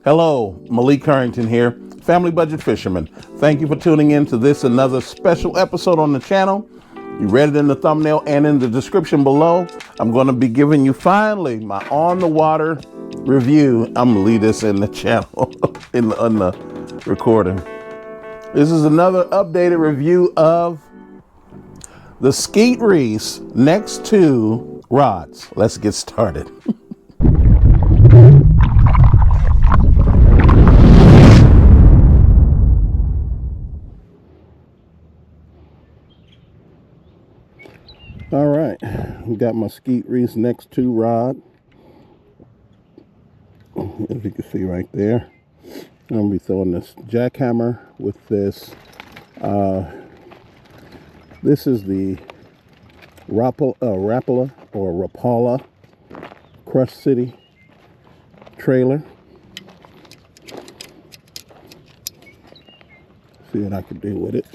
Hello, Malik Currington here, Family Budget Fisherman. Thank you for tuning in to this another special episode on the channel. You read it in the thumbnail and in the description below. I'm going to be giving you finally my on the water review. I'm going to leave this in the channel on the recording. This is another updated review of the Skeet Reese Next 2 rods. Let's get started. All right, we got my Skeet Reese Next 2 rod, as you can see right there. I'm going to be throwing this jackhammer with this. This is the Rapala Crush City trailer. See what I can do with it.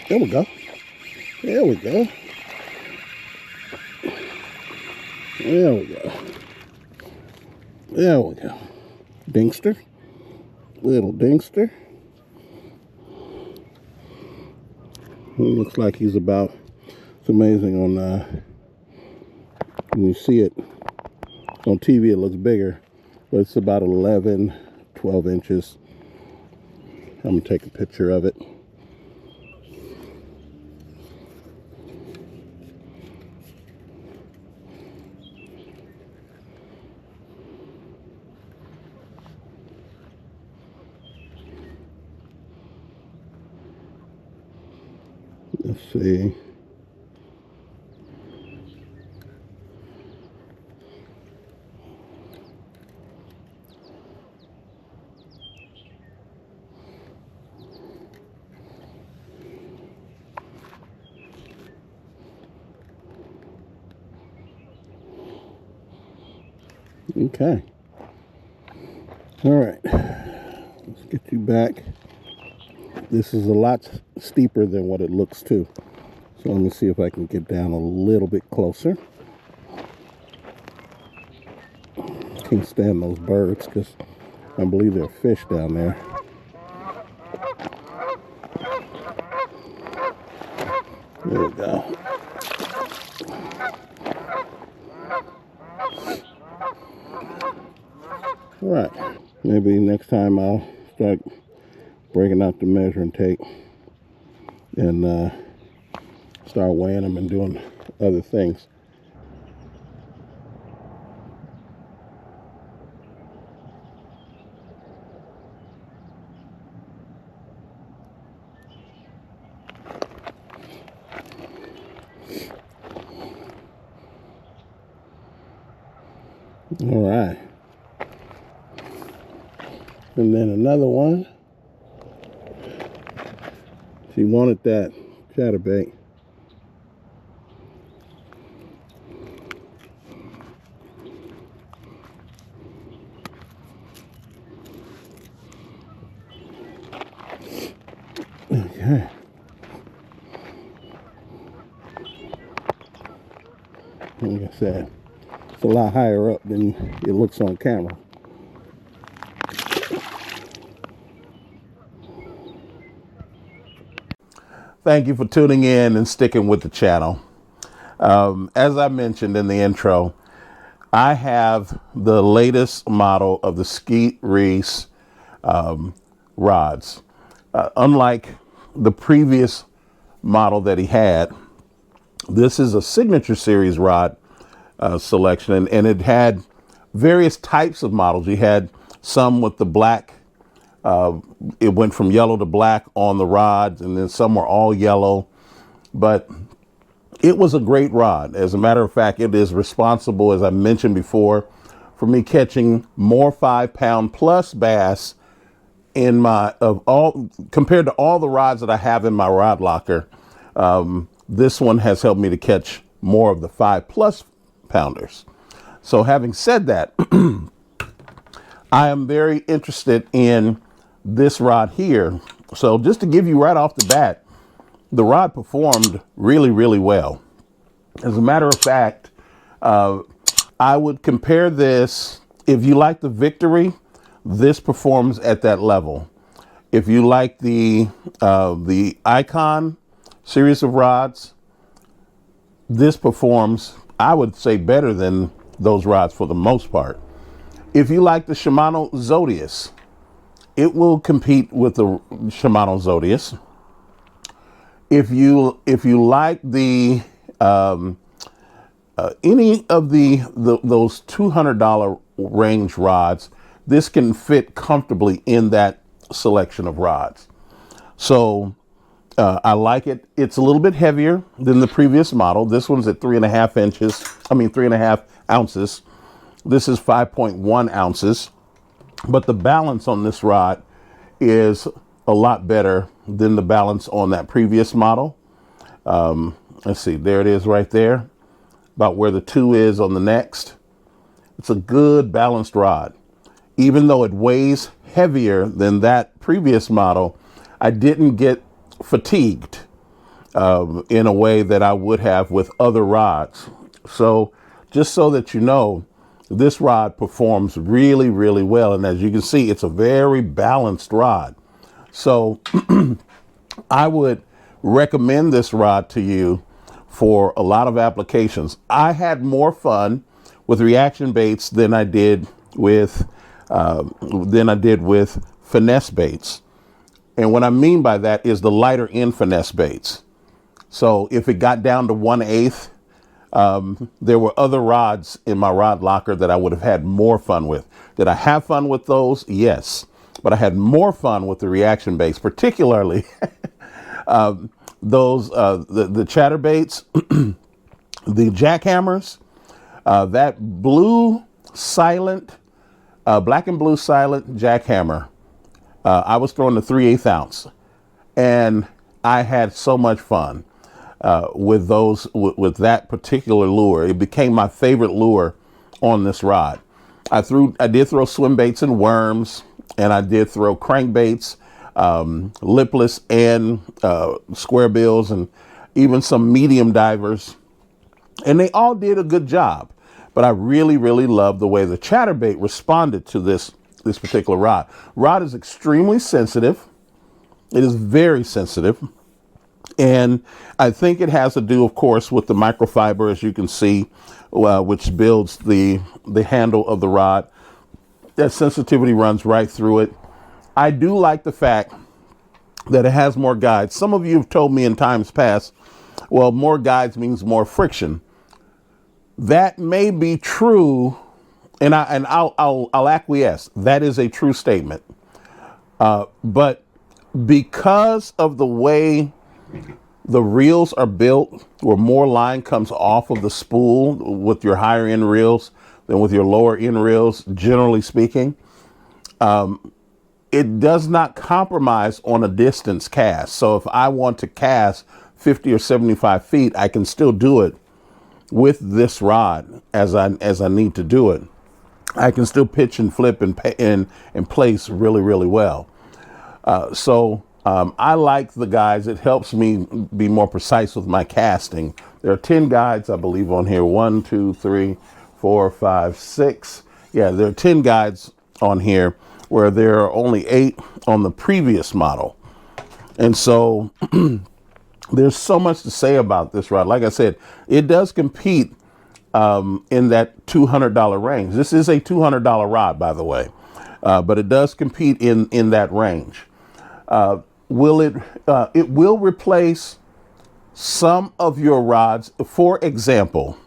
There we go. There we go. There we go. There we go. Dingster. Little dingster. He looks like he's about, it's amazing on, when you see it on TV, it looks bigger, but it's about 11, 12 inches. I'm going to take a picture of it. Let's see. Okay. All right. Let's get you back. This is a lot steeper than what it looks too. So let me see if I can get down a little bit closer. Can't stand those birds because I believe there are fish down there. There we go. All right. Maybe next time I'll start breaking out the measuring tape and start weighing them and doing other things. All right. And then another one. She wanted that chatterbait. Okay. Like I said, it's a lot higher up than it looks on camera. Thank you for tuning in and sticking with the channel. As I mentioned in the intro, I have the latest model of the Skeet Reese rods. Unlike the previous model that he had, this is a signature series rod selection, and it had various types of models. You had some with the black. It went from yellow to black on the rods, and then some were all yellow. But it was a great rod. As a matter of fact, it is responsible, as I mentioned before, for me catching more 5-pound plus bass in my of all compared to all the rods that I have in my rod locker, this one has helped me to catch more of the 5+ pounders. So having said that, I am very interested in this rod here. So just to give you right off the bat, the rod performed really, really well. As a matter of fact, I would compare this, if you like the Victory, this performs at that level. If you like the Icon series of rods, this performs, I would say, better than those rods for the most part. If you like the Shimano Zodius, it will compete with the Shimano Zodius. If you like the any of those $200 range rods, this can fit comfortably in that selection of rods. So I like it. It's a little bit heavier than the previous model. This one's at 3.5 ounces. This is 5.1 ounces. But the balance on this rod is a lot better than the balance on that previous model. Let's see, there it is right there, about where the 2 is on the next. It's a good balanced rod. Even though it weighs heavier than that previous model, I didn't get fatigued in a way that I would have with other rods. So just so that you know, this rod performs really, really well. And as you can see, it's a very balanced rod. So I would recommend this rod to you for a lot of applications. I had more fun with reaction baits than I did with finesse baits. And what I mean by that is the lighter end finesse baits. So if it got down to 1/8, there were other rods in my rod locker that I would have had more fun with. Did I have fun with those? Yes. But I had more fun with the reaction baits, particularly the chatterbaits, the jackhammers, that blue silent, black and blue silent jackhammer. I was throwing the 3/8 ounce, and I had so much fun with with that particular lure. It became my favorite lure on this rod. I did throw swim baits and worms, and I did throw crankbaits, lipless and square bills, and even some medium divers, and they all did a good job. But I really, really loved the way the chatterbait responded to this particular rod. Rod is extremely sensitive. It is very sensitive. And I think it has to do, of course, with the microfiber, as you can see, which builds the handle of the rod. That sensitivity runs right through it. I do like the fact that it has more guides. Some of you have told me in times past, well, more guides means more friction. That may be true, and I'll acquiesce. That is a true statement. But because of the way the reels are built, where more line comes off of the spool with your higher end reels than with your lower end reels, generally speaking, it does not compromise on a distance cast. So if I want to cast 50 or 75 feet, I can still do it with this rod as I need to do it. I can still pitch and flip and place really, really well. So I like the guides. It helps me be more precise with my casting. There are 10 guides, I believe, on here. 1, 2, 3, 4, 5, 6. Yeah, there are 10 guides on here, where there are only 8 on the previous model. And so there's so much to say about this rod. Like I said, it does compete in that $200 range. This is a $200 rod, by the way, but it does compete in that range. It will replace some of your rods. For example,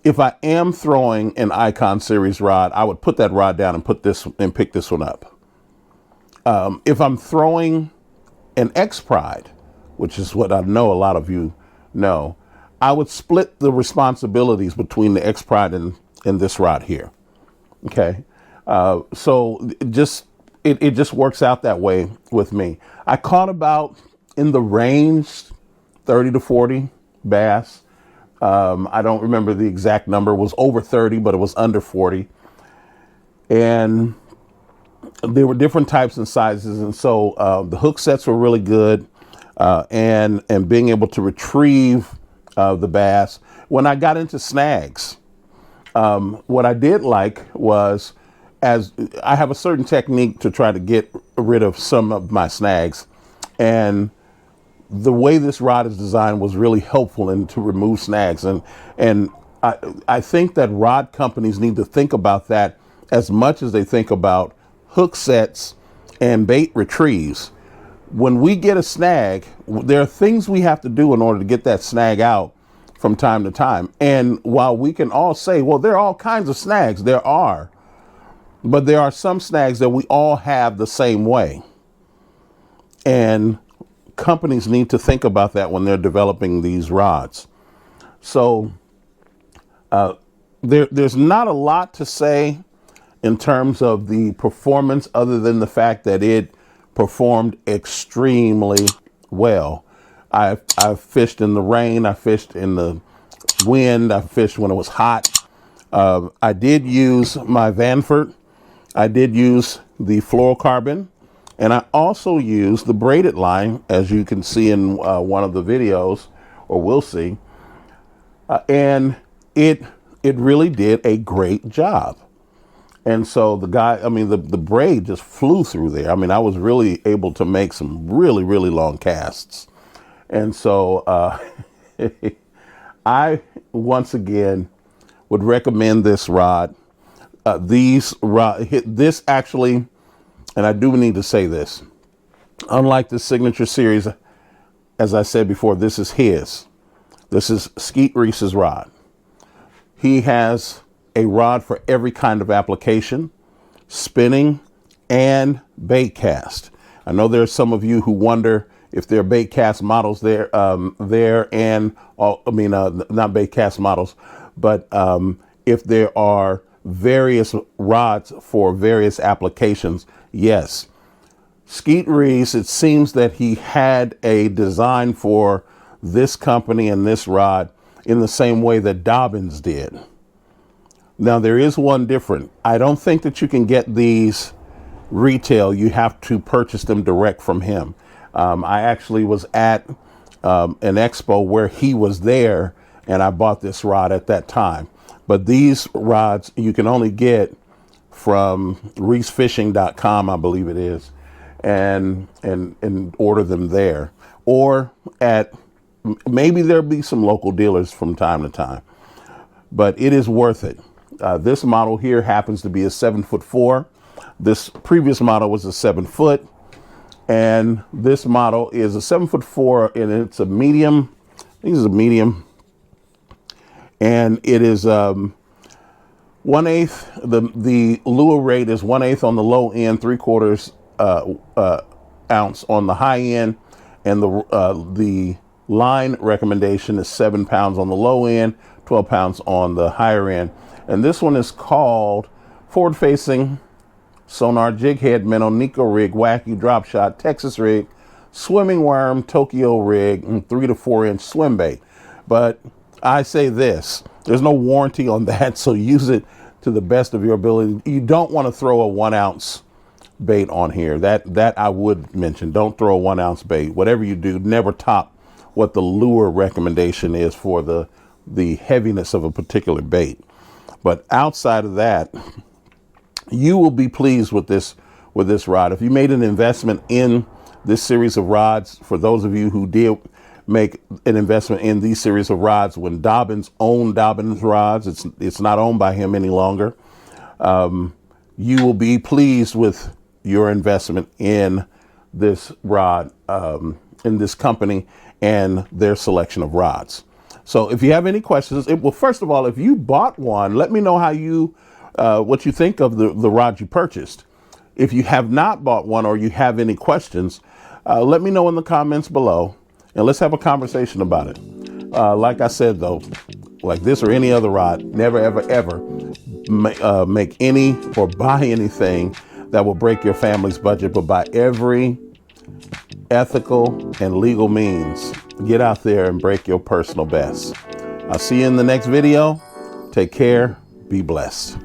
if I am throwing an Icon series rod, I would put that rod down and pick this one up. If I'm throwing an X Pride, which is what I know a lot of you know, I would split the responsibilities between the X Pride and this rod here. Okay. So just it just works out that way with me. I caught about in the range 30 to 40 bass. I don't remember the exact number. It was over 30, but it was under 40. And there were different types and sizes. And so the hook sets were really good. And being able to retrieve the bass. When I got into snags, what I did like was, as I have a certain technique to try to get rid of some of my snags. And the way this rod is designed was really helpful in to remove snags. And I think that rod companies need to think about that as much as they think about hook sets and bait retrieves. When we get a snag, there are things we have to do in order to get that snag out from time to time. And while we can all say, well, there are all kinds of snags, there are, but there are some snags that we all have the same way. And companies need to think about that when they're developing these rods. So there's not a lot to say in terms of the performance other than the fact that it performed extremely well. I've fished in the rain, I fished in the wind, I fished when it was hot. I did use my Vanford. I did use the fluorocarbon, and I also used the braided line, as you can see in one of the videos, or will see. And it really did a great job. And so the braid just flew through there. I mean, I was really able to make some really, really long casts. And so I, once again, would recommend this rod. This actually, and I do need to say this, unlike the Signature Series, as I said before, this is his. This is Skeet Reese's rod. He has a rod for every kind of application, spinning and bait cast. I know there are some of you who wonder if there are bait cast models not bait cast models, but if there are various rods for various applications. Yes, Skeet Reese, it seems that he had a design for this company and this rod in the same way that Dobbins did. Now, there is one different. I don't think that you can get these retail. You have to purchase them direct from him. I actually was at an expo where he was there, and I bought this rod at that time. But these rods you can only get from reesefishing.com, I believe it is, and order them there. Or at, maybe there'll be some local dealers from time to time. But it is worth it. This model here happens to be a 7'4". This previous model was a 7 foot, and this model is a 7'4", and it's a medium. I think it's a medium, and it is 1/8. The lure rate is 1/8 on the low end, 3/4 ounce on the high end, and the line recommendation is 7 pounds on the low end, 12 pounds on the higher end. And this one is called Forward Facing Sonar Jig Head Minnow Nico Rig Wacky Drop Shot Texas Rig Swimming Worm Tokyo Rig and 3 to 4 inch swim bait. But I say this, there's no warranty on that, so use it to the best of your ability. You don't want to throw a 1 ounce bait on here. That I would mention. Don't throw a 1 ounce bait. Whatever you do, never top what the lure recommendation is for the heaviness of a particular bait. But outside of that, you will be pleased with this rod. If you made an investment in this series of rods, for those of you who did make an investment in these series of rods when Dobbins owned Dobbins rods, it's not owned by him any longer, you will be pleased with your investment in this rod, in this company and their selection of rods. So if you have any questions, well, first of all, if you bought one, let me know what you think of the rod you purchased. If you have not bought one or you have any questions, let me know in the comments below, and let's have a conversation about it. Like I said, though, like this or any other rod, never, ever, ever make any or buy anything that will break your family's budget, but by every ethical and legal means, get out there and break your personal best. I'll see you in the next video. Take care. Be blessed.